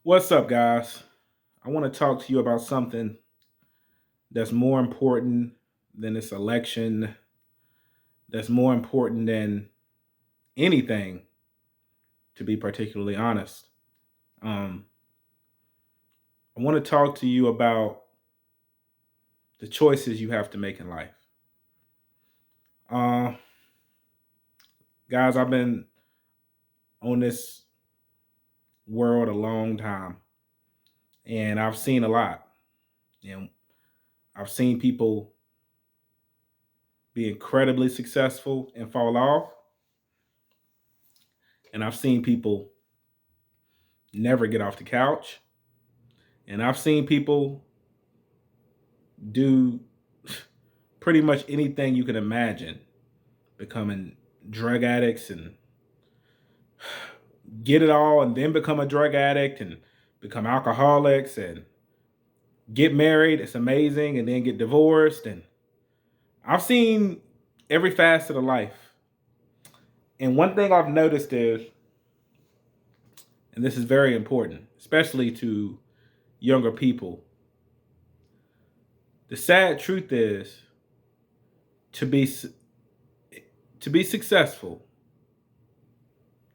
What's up, guys? I want to talk to you about something that's more important than this election, that's more important than anything, to be particularly honest. Um, I want to talk to you about the choices you have to make in life. Uh, Guys, I've been on this world a long time, and I've seen a lot. And I've seen people be incredibly successful and fall off, and I've seen people never get off the couch. And I've seen people do pretty much anything you can imagine, becoming drug addicts and get it all and then become a drug addict and become alcoholics and get married. It's amazing. And then get divorced. And I've seen every facet of life. And one thing I've noticed is, and this is very important, especially to younger people, the sad truth is to be to be successful.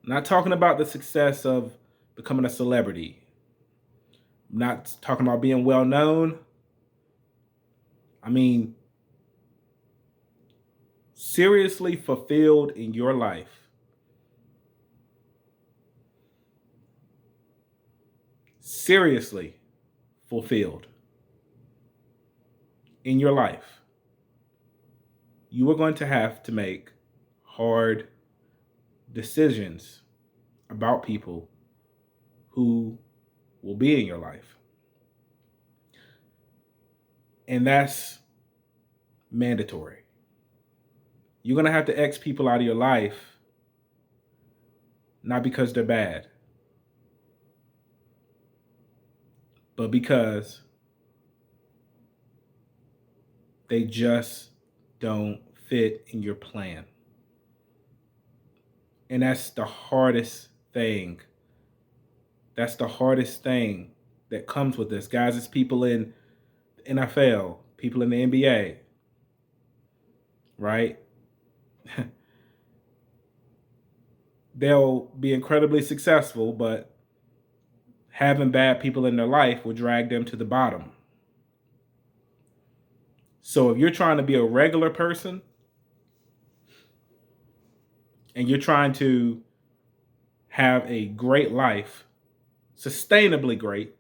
I'm not talking about the success of becoming a celebrity. I'm not talking about being well known. I mean, seriously fulfilled in your life. Seriously fulfilled in your life. You are going to have to make hard decisions about people who will be in your life. And that's mandatory. You're going to have to X people out of your life, not because they're bad, but because they just don't fit in your plan. And that's the hardest thing. That's the hardest thing that comes with this. Guys, it's people in the NFL, people in the NBA, right? They'll be incredibly successful, but having bad people in their life will drag them to the bottom. So if you're trying to be a regular person and you're trying to have a great life, sustainably great,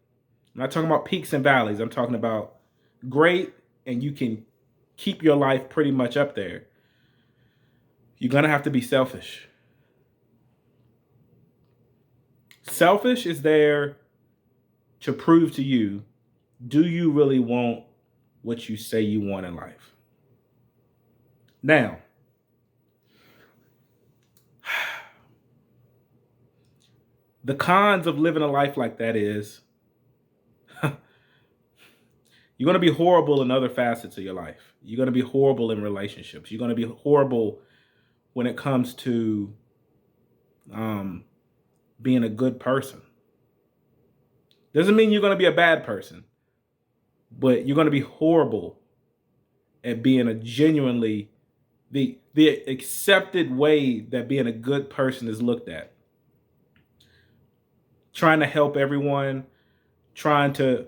I'm not talking about peaks and valleys, I'm talking about great and you can keep your life pretty much up there, you're going to have to be selfish. Selfish is there to prove to you, do you really want what you say you want in life? Now, the cons of living a life like that is you're going to be horrible in other facets of your life. You're going to be horrible in relationships. You're going to be horrible when it comes to um, being a good person. Doesn't mean you're going to be a bad person, but you're going to be horrible at being a genuinely the accepted way that being a good person is looked at. Trying to help everyone, trying to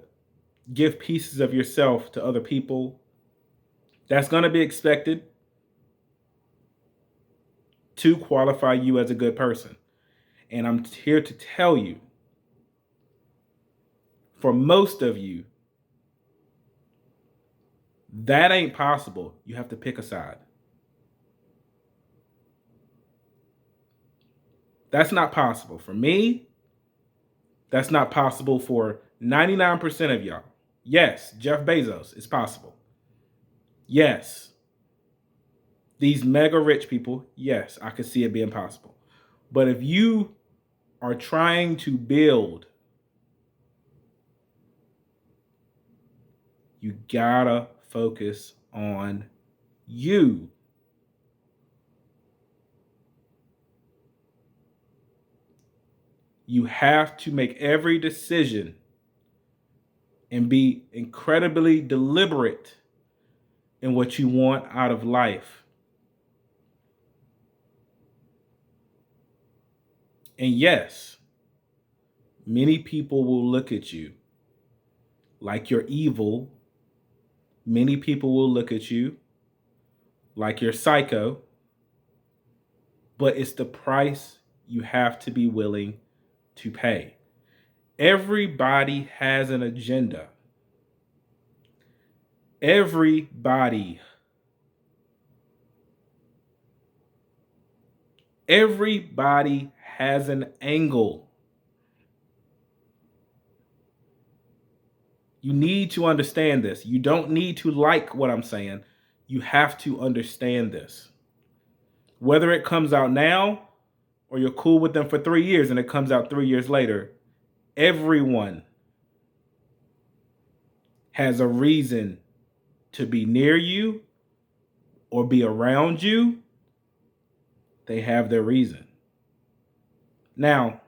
give pieces of yourself to other people. That's going to be expected to qualify you as a good person. And I'm here to tell you, for most of you, that ain't possible. You have to pick a side. That's not possible. For me, that's not possible for 99% of y'all. Yes, Jeff Bezos, it's possible. Yes, these mega rich people, yes, I could see it being possible. But if you are trying to build, you gotta focus on you. You have to make every decision and be incredibly deliberate in what you want out of life. And yes, many people will look at you like you're evil. Many people will look at you like you're psycho. But it's the price you have to be willing to pay. Everybody has an agenda. Everybody has an angle. You need to understand this. You don't need to like what I'm saying. You have to understand this. Whether it comes out now or you're cool with them for 3 years and it comes out 3 years later, everyone has a reason to be near you or be around you. They have their reason. Now,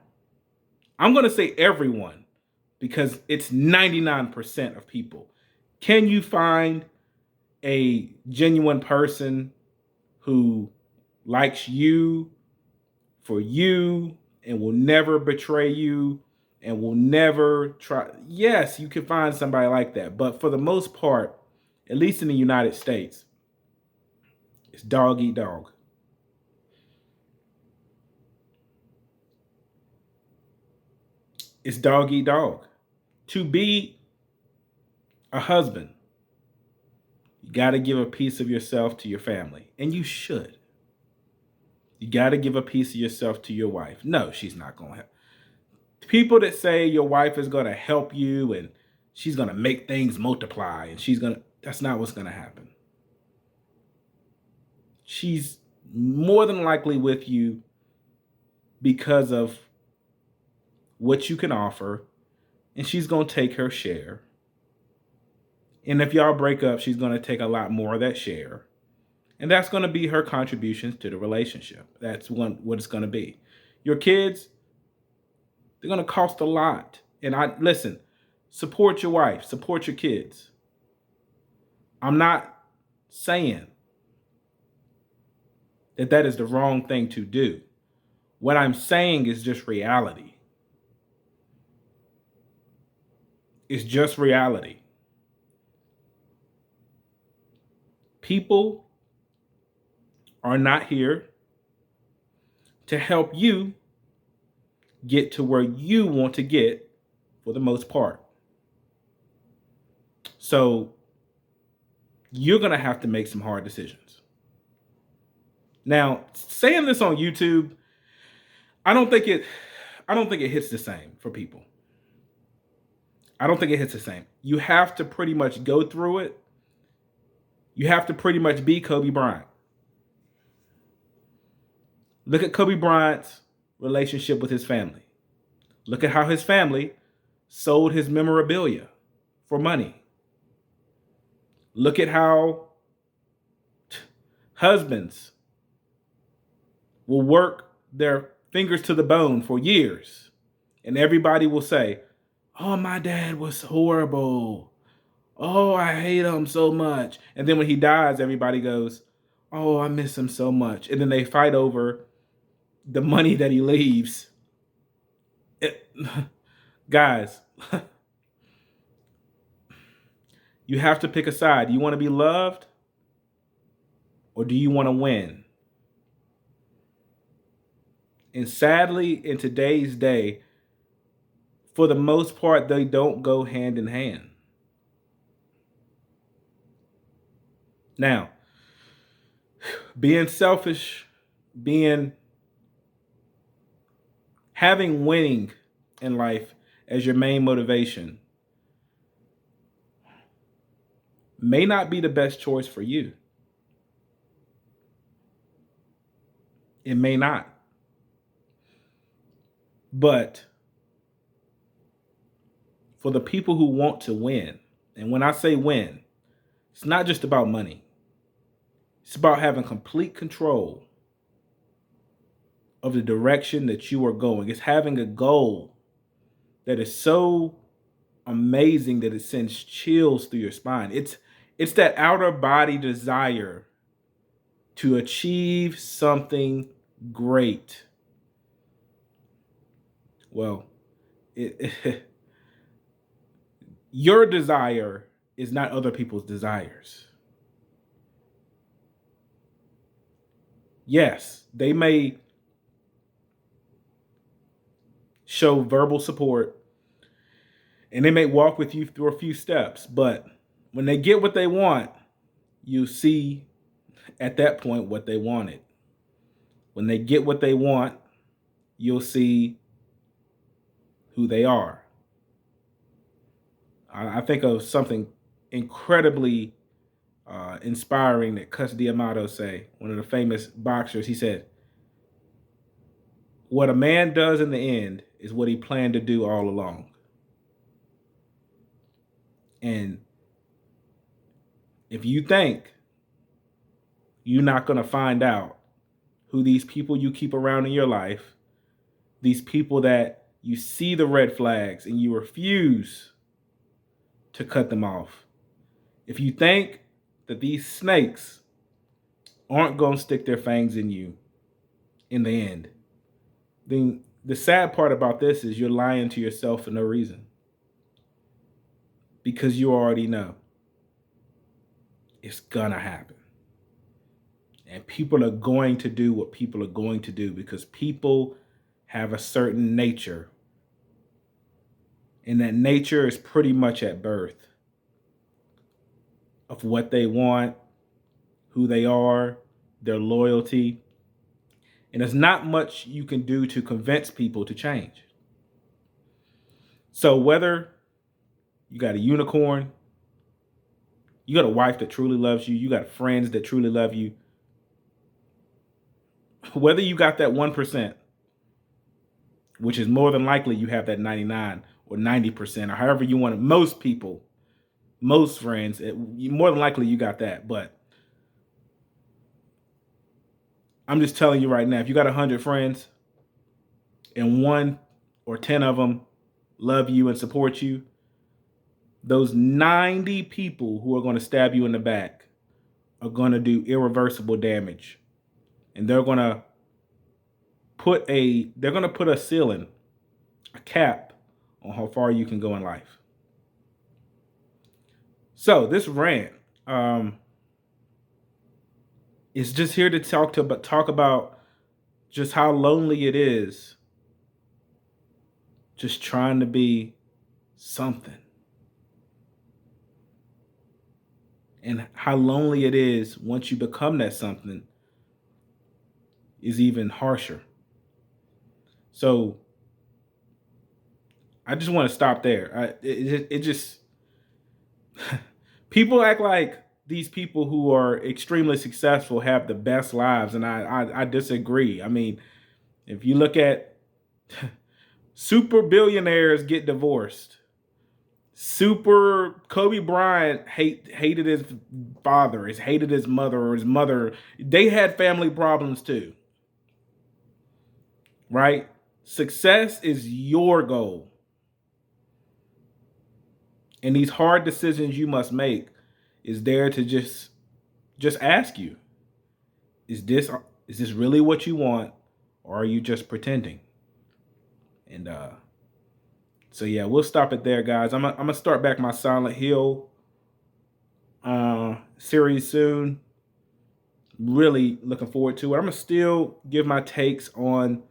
I'm going to say everyone because it's 99% of people. Can you find a genuine person who likes you for you and will never betray you and will never try? Yes, you can find somebody like that. But for the most part, at least in the United States, it's dog eat dog. It's dog eat dog. To be a husband, you got to give a piece of yourself to your family. And you should. You got to give a piece of yourself to your wife. No, she's not going to help. People that say your wife is going to help you and she's going to make things multiply and that's not what's going to happen. She's more than likely with you because of what you can offer, and she's going to take her share. And if y'all break up, she's going to take a lot more of that share. And that's going to be her contributions to the relationship. That's what it's going to be. Your kids, they're going to cost a lot. And listen, support your wife, support your kids. I'm not saying that is the wrong thing to do. What I'm saying is just reality. It's just reality. People are not here to help you get to where you want to get for the most part. So you're going to have to make some hard decisions. Now, saying this on YouTube, I don't think it hits the same for people. I don't think it hits the same. You have to pretty much go through it. You have to pretty much be Kobe Bryant. Look at Kobe Bryant's relationship with his family. Look at how his family sold his memorabilia for money. Look at how husbands will work their fingers to the bone for years. And everybody will say, oh, my dad was horrible. Oh, I hate him so much. And then when he dies, everybody goes, oh, I miss him so much. And then they fight over the money that he leaves. Guys, you have to pick a side. Do you want to be loved or do you want to win? And sadly, in today's day, for the most part, they don't go hand in hand. Now, being selfish, having winning in life as your main motivation may not be the best choice for you. It may not. But for the people who want to win, and when I say win, it's not just about money. It's about having complete control of the direction that you are going. It's having a goal that is so amazing that it sends chills through your spine. It's that outer body desire to achieve something great. Well, your desire is not other people's desires. Yes, they may show verbal support and they may walk with you through a few steps, but when they get what they want, you see at that point what they wanted. When they get what they want, you'll see who they are. I think of something incredibly inspiring that Cus D'Amato say, one of the famous boxers. He said, "What a man does in the end is what he planned to do all along." And if you think you're not going to find out who these people you keep around in your life, these people that you see the red flags and you refuse to cut them off, if you think that these snakes aren't going to stick their fangs in you in the end, then the sad part about this is you're lying to yourself for no reason. Because you already know it's gonna happen. And people are going to do what people are going to do because people have a certain nature. And that nature is pretty much at birth of what they want, who they are, their loyalty. And there's not much you can do to convince people to change. So whether you got a unicorn, you got a wife that truly loves you, you got friends that truly love you, whether you got that 1%, which is more than likely you have that 99 or 90%, or however you want it, most people, most friends, more than likely you got that. But I'm just telling you right now, if you got 100 friends and 1 or 10 of them love you and support you, those 90 people who are going to stab you in the back are going to do irreversible damage. And they're going to put a ceiling, a cap on how far you can go in life. So this rant is just here to talk about just how lonely it is just trying to be something. And how lonely it is once you become that something is even harsher. So I just want to stop there. It just people act like these people who are extremely successful have the best lives, and I disagree. I mean, if you look at super billionaires get divorced, super Kobe Bryant hated his father, hated his mother, or his mother. They had family problems too, right? Success is your goal. And these hard decisions you must make is there to just ask you, is this really what you want, or are you just pretending? And so yeah, we'll stop it there, guys. I'm gonna start back my Silent Hill series soon. Really looking forward to it. I'm gonna still give my takes on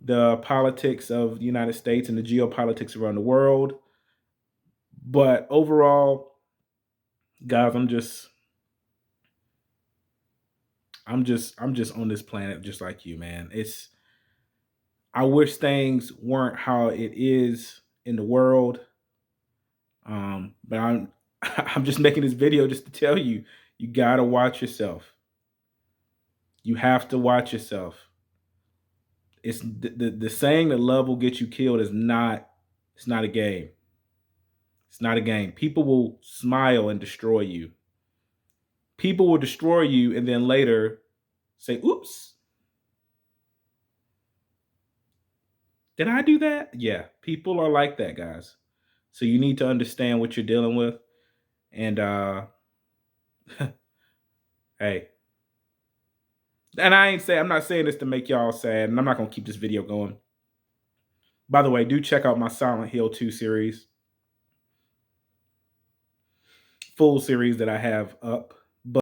the politics of the United States and the geopolitics around the world. But overall, guys, I'm just on this planet just like you, man. I wish things weren't how it is in the world. But I'm just making this video just to tell you, you gotta watch yourself. You have to watch yourself. It's the saying that love will get you killed is not, it's not a game. It's not a game. People will smile and destroy you. People will destroy you and then later say, oops. Did I do that? Yeah, people are like that, guys. So you need to understand what you're dealing with. And hey, and I'm not saying this to make y'all sad, and I'm not gonna keep this video going. By the way, do check out my Silent Hill 2 series, full series that I have up.